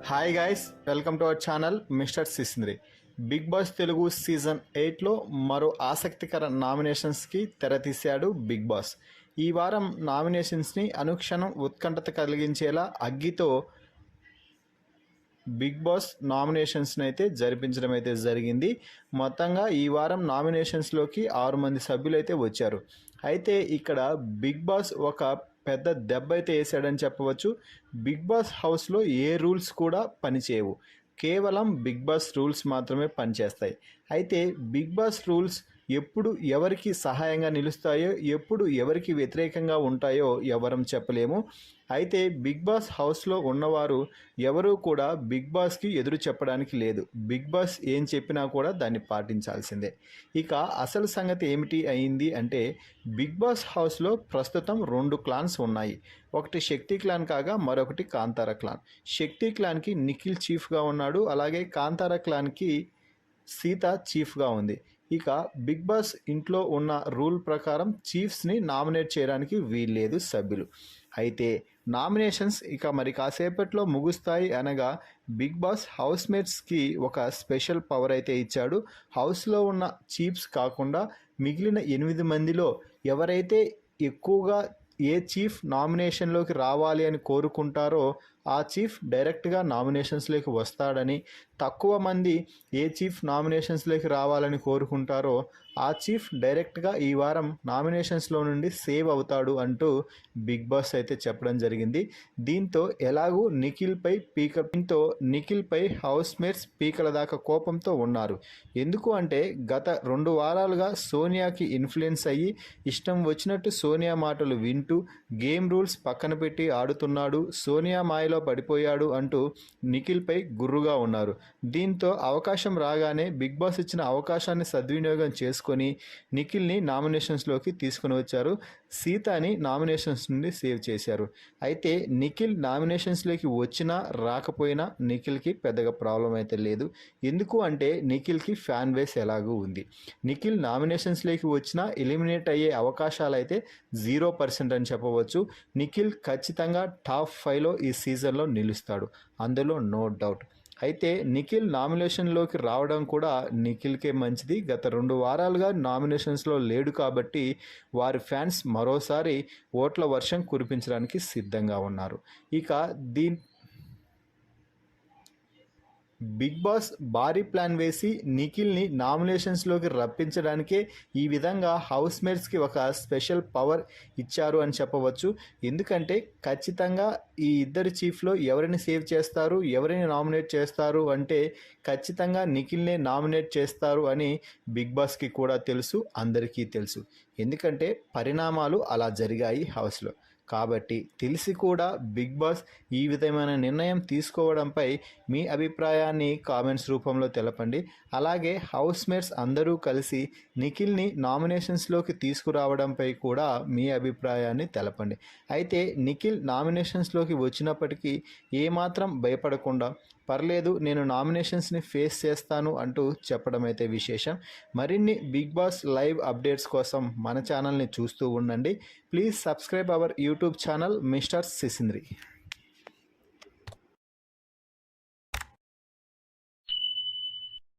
Hi guys, welcome to our channel mister Sisindri. Big boss Telugu season 8లో మరో ఆసక్తికర నామినేషన్స్కి తెరతీశాడు big boss. ఈ వారం నామినేషన్స్ని అనుక్షణం ఉత్కంఠత కలిగించేలా అగ్గితో బిగ్ బాస్ నామినేషన్స్ని అయితే జరిపించడం అయితే జరిగింది. మొత్తంగా ఈ వారం నామినేషన్స్లోకి 6 మంది సభ్యులు అయితే వచ్చారు. అయితే ఇక్కడ బిగ్ బాస్ ఒక పెద్ద దెబ్బ అయితే వేసాడని చెప్పవచ్చు. బిగ్ బాస్ హౌస్లో ఏ రూల్స్ కూడా పనిచేయవు, కేవలం బిగ్ బాస్ రూల్స్ మాత్రమే పనిచేస్తాయి. అయితే బిగ్ బాస్ రూల్స్ ఎప్పుడు ఎవరికి సహాయంగా నిలుస్తాయో, ఎప్పుడు ఎవరికి వ్యతిరేకంగా ఉంటాయో ఎవరం చెప్పలేము. అయితే బిగ్ బాస్ హౌస్లో ఉన్నవారు ఎవరూ కూడా బిగ్ బాస్కి ఎదురు చెప్పడానికి లేదు. బిగ్ బాస్ ఏం చెప్పినా కూడా దాన్ని పాటించాల్సిందే. ఇక అసలు సంగతి ఏమిటి అయింది అంటే, బిగ్ బాస్ హౌస్లో ప్రస్తుతం 2 క్లాన్స్ ఉన్నాయి. ఒకటి శక్తి క్లాన్ కాగా మరొకటి కాంతార క్లాన్. శక్తి క్లాన్కి నిఖిల్ చీఫ్గా ఉన్నాడు, అలాగే కాంతార క్లాన్కి సీత చీఫ్గా ఉంది. ఇక బిగ్ బాస్ ఇంట్లో ఉన్న రూల్ ప్రకారం చీఫ్స్ని నామినేట్ చేయడానికి వీల్లేదు సభ్యులు. అయితే నామినేషన్స్ ఇక మరి కాసేపట్లో ముగుస్తాయి అనగా బిగ్ బాస్ హౌస్ మేట్స్కి ఒక స్పెషల్ పవర్ అయితే ఇచ్చాడు. హౌస్లో ఉన్న చీఫ్స్ కాకుండా మిగిలిన 8 మందిలో ఎవరైతే ఎక్కువగా ఏ చీఫ్ నామినేషన్లోకి రావాలి అని కోరుకుంటారో ఆ చీఫ్ డైరెక్ట్గా నామినేషన్స్లోకి వస్తాడని, తక్కువ మంది ఏ చీఫ్ నామినేషన్స్లోకి రావాలని కోరుకుంటారో ఆ చీఫ్ డైరెక్ట్గా ఈ వారం నామినేషన్స్లో నుండి సేవ్ అవుతాడు అంటూ బిగ్ బాస్ అయితే చెప్పడం జరిగింది. దీంతో ఎలాగూ నిఖిల్పై హౌస్ మేట్స్ పీకల దాకా కోపంతో ఉన్నారు. ఎందుకు అంటే గత 2 వారాలుగా సోనియాకి ఇన్ఫ్లుయెన్స్ అయ్యి ఇష్టం వచ్చినట్టు సోనియా మాటలు వింటూ గేమ్ రూల్స్ పక్కన పెట్టి ఆడుతున్నాడు, సోనియా మాయలో పడిపోయాడు అంటూ నిఖిల్పై గుర్రుగా ఉన్నారు. దీంతో అవకాశం రాగానే బిగ్ బాస్ ఇచ్చిన అవకాశాన్ని సద్వినియోగం చేసుకొని నిఖిల్ని నామినేషన్స్లోకి తీసుకుని వచ్చారు. సీతని నామినేషన్స్ నుండి సేవ్ చేశారు. అయితే నిఖిల్ నామినేషన్స్లోకి వచ్చినా రాకపోయినా నిఖిల్కి పెద్దగా ప్రాబ్లం అయితే లేదు. ఎందుకు అంటే నిఖిల్కి ఫ్యాన్ బేస్ ఎలాగూ ఉంది. నిఖిల్ నామినేషన్స్లోకి వచ్చినా ఎలిమినేట్ అయ్యే అవకాశాలు అయితే 0% అని చెప్పవచ్చు. నిఖిల్ ఖచ్చితంగా టాప్ 5లో ఈ సీజన్లో నిలుస్తాడు, అందులో నో డౌట్. అయితే నిఖిల్ నామినేషన్లోకి రావడం కూడా నిఖిల్కే మంచిది. గత 2 వారాలుగా నామినేషన్స్లో లేడు కాబట్టి వారి ఫ్యాన్స్ మరోసారి ఓట్ల వర్షం కురిపించడానికి సిద్ధంగా ఉన్నారు. ఇక బిగ్ బాస్ భారీ ప్లాన్ వేసి నిఖిల్ని నామినేషన్స్లోకి రప్పించడానికే ఈ విధంగా హౌస్ మేట్స్కి ఒక స్పెషల్ పవర్ ఇచ్చారు అని చెప్పవచ్చు. ఎందుకంటే ఖచ్చితంగా ఈ ఇద్దరు చీఫ్లో ఎవరిని సేవ్ చేస్తారు, ఎవరిని నామినేట్ చేస్తారు అంటే ఖచ్చితంగా నిఖిల్నే నామినేట్ చేస్తారు అని బిగ్ బాస్కి కూడా తెలుసు, అందరికీ తెలుసు. ఎందుకంటే పరిణామాలు అలా జరిగాయి హౌస్లో. కాబట్టి తెలిసి కూడా బిగ్ బాస్ ఈ విధమైన నిర్ణయం తీసుకోవడంపై మీ అభిప్రాయాన్ని కామెంట్స్ రూపంలో తెలపండి. అలాగే హౌస్ మేట్స్ అందరూ కలిసి నిఖిల్ని నామినేషన్స్లోకి తీసుకురావడంపై కూడా మీ అభిప్రాయాన్ని తెలపండి. అయితే నిఖిల్ నామినేషన్స్లోకి వచ్చినప్పటికీ ఏమాత్రం భయపడకుండా పర్లేదు, నేను నామినేషన్స్ని ఫేస్ చేస్తాను అంటూ చెప్పడం అయితే విశేషం. మరిన్ని బిగ్ బాస్ లైవ్ అప్డేట్స్ కోసం మన ఛానల్ని చూస్తూ ఉండండి. Please subscribe our YouTube channel mister సిసింద్రి.